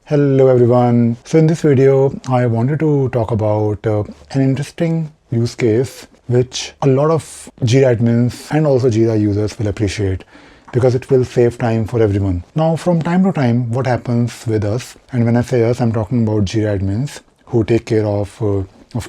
Hello everyone. So in this video, I wanted to talk about an interesting use case which a lot of Jira admins and also Jira users will appreciate because it will save time for everyone. Now, from time to time, what happens with us, and when I say us, I'm talking about Jira admins who take care of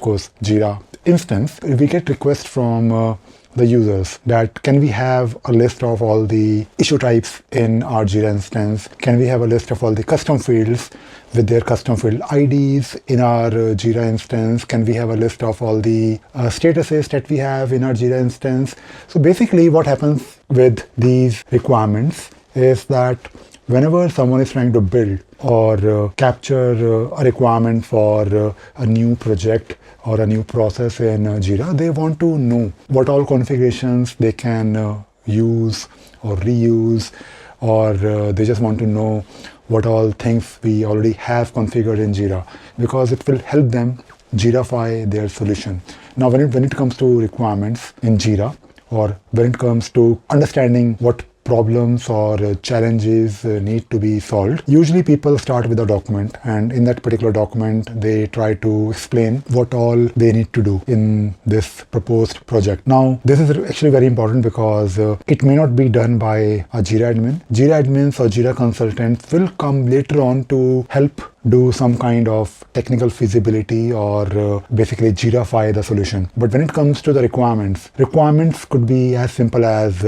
course, Jira instance. We get requests from the users that can we have a list of all the issue types in our Jira instance? Can we have a list of all the custom fields with their custom field IDs in our Jira instance? Can we have a list of all the statuses that we have in our Jira instance? So basically what happens with these requirements is that whenever someone is trying to build or capture a requirement for a new project or a new process in Jira, they want to know what all configurations they can use or reuse, or they just want to know what all things we already have configured in Jira, because it will help them Jirafy their solution. Now, when it comes to requirements in Jira, or when it comes to understanding what problems or challenges need to be solved, usually people start with a document, and in that particular document they try to explain what all they need to do in this proposed project. Now, this is actually very important because it may not be done by a Jira admin. Jira admins or Jira consultants will come later on to help do some kind of technical feasibility or basically Jirafy the solution. But when it comes to the requirements could be as simple as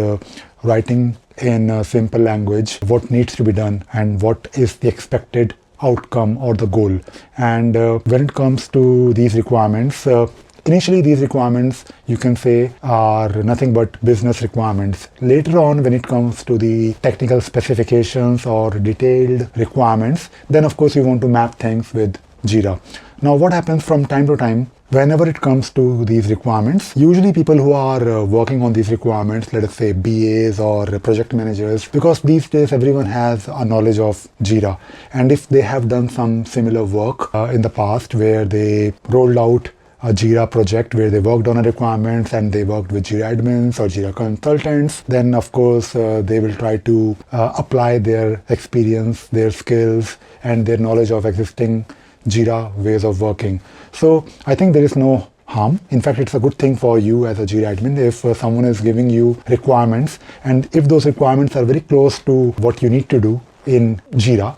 writing in a simple language what needs to be done and what is the expected outcome or the goal. And when it comes to these requirements, initially these requirements you can say are nothing but business requirements. Later on, when it comes to the technical specifications or detailed requirements, then of course you want to map things with Jira. Now, what happens from time to time, whenever it comes to these requirements, usually people who are working on these requirements, let us say BAs or project managers, because these days everyone has a knowledge of Jira. And if they have done some similar work in the past where they rolled out a Jira project where they worked on a requirements and they worked with Jira admins or Jira consultants, then of course they will try to apply their experience, their skills and their knowledge of existing Jira ways of working. So I think there is no harm. In fact, it's a good thing for you as a Jira admin if someone is giving you requirements, and if those requirements are very close to what you need to do in Jira,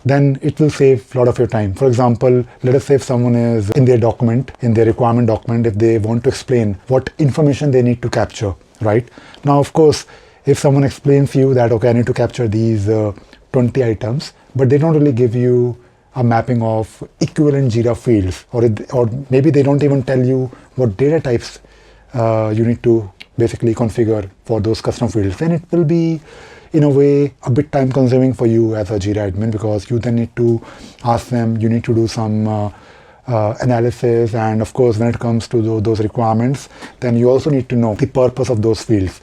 then it will save a lot of your time. For example, let us say if someone is in their document, in their requirement document, if they want to explain what information they need to capture, right? Now, of course, if someone explains to you that, okay, I need to capture these 20 items, but they don't really give you a mapping of equivalent Jira fields, or maybe they don't even tell you what data types you need to basically configure for those custom fields, then it will be in a way a bit time consuming for you as a Jira admin, because you then need to ask them, you need to do some analysis, and of course when it comes to those requirements, then you also need to know the purpose of those fields.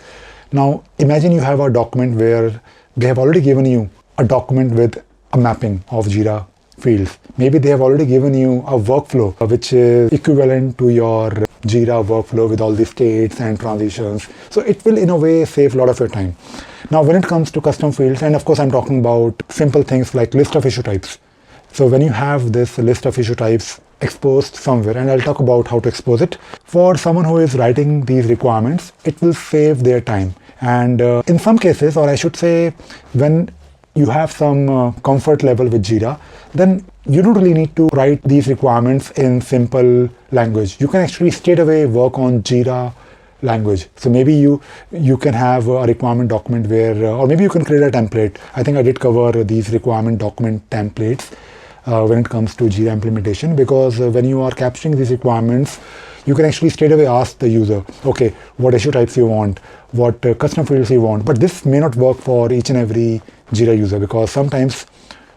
Now imagine you have a document where they have already given you a document with a mapping of Jira fields. Maybe they have already given you a workflow which is equivalent to your Jira workflow with all the states and transitions. So it will in a way save a lot of your time. Now, when it comes to custom fields, and of course I'm talking about simple things like list of issue types. So when you have this list of issue types exposed somewhere, and I'll talk about how to expose it, for someone who is writing these requirements, it will save their time. And in some cases, or I should say, when you have some comfort level with Jira, then you don't really need to write these requirements in simple language. You can actually straight away work on Jira language. So maybe you can have a requirement document where, or maybe you can create a template. I think I did cover these requirement document templates when it comes to Jira implementation, because when you are capturing these requirements, you can actually straight away ask the user, okay, what issue types you want, what custom fields you want. But this may not work for each and every Jira user, because sometimes,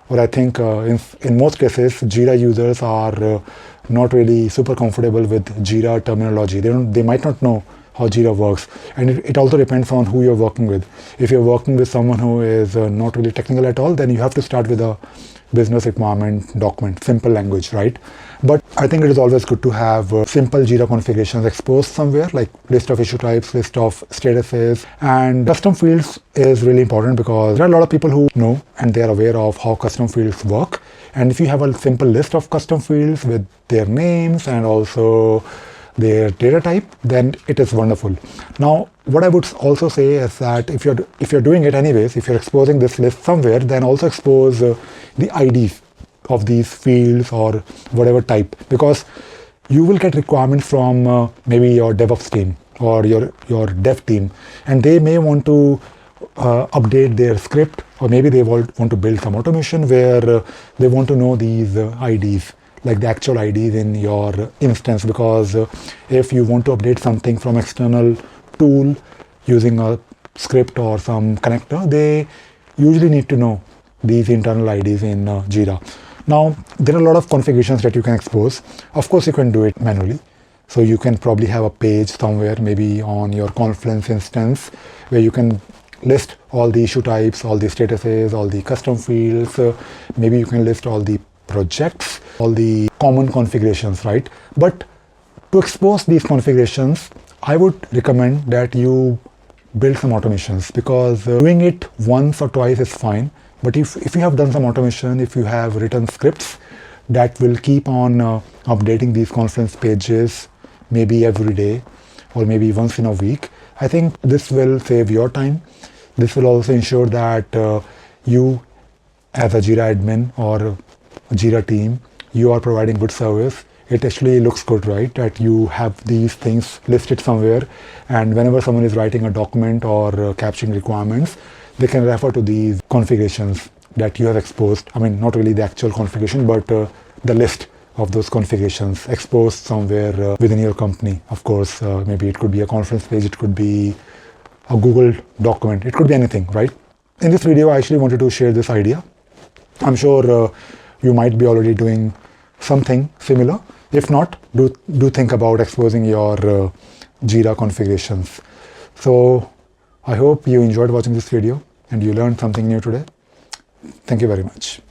or I think in most cases, Jira users are not really super comfortable with Jira terminology. They might not know how Jira works, and it also depends on who you're working with. If you're working with someone who is not really technical at all, then you have to start with a business requirement document, simple language, right? But I think it is always good to have simple Jira configurations exposed somewhere, like list of issue types, list of statuses, and custom fields is really important because there are a lot of people who know and they are aware of how custom fields work. And if you have a simple list of custom fields with their names and also their data type, then it is wonderful. Now, what I would also say is that if you're doing it anyways, if you're exposing this list somewhere, then also expose the IDs of these fields or whatever type, because you will get requirements from maybe your DevOps team or your dev team, and they may want to update their script, or maybe they want to build some automation where they want to know these IDs, like the actual IDs in your instance, because if you want to update something from external tool using a script or some connector, they usually need to know these internal IDs in Jira. Now, there are a lot of configurations that you can expose. Of course, you can do it manually. So you can probably have a page somewhere, maybe on your Confluence instance, where you can list all the issue types, all the statuses, all the custom fields. Maybe you can list all the projects, all the common configurations, right? But to expose these configurations, I would recommend that you build some automations, because doing it once or twice is fine. But if you have done some automation, if you have written scripts that will keep on updating these Confluence pages maybe every day or maybe once in a week, I think this will save your time. This will also ensure that you, as a Jira admin or a Jira team, you are providing good service. It actually looks good, right? That you have these things listed somewhere, and whenever someone is writing a document or capturing requirements, they can refer to these configurations that you have exposed. I mean, not really the actual configuration, but the list of those configurations exposed somewhere within your company. Of course, maybe it could be a Confluence page, it could be a Google document, it could be anything, right? In this video, I actually wanted to share this idea. I'm sure you might be already doing something similar. If not, do think about exposing your Jira configurations. So I hope you enjoyed watching this video and you learned something new today. Thank you very much.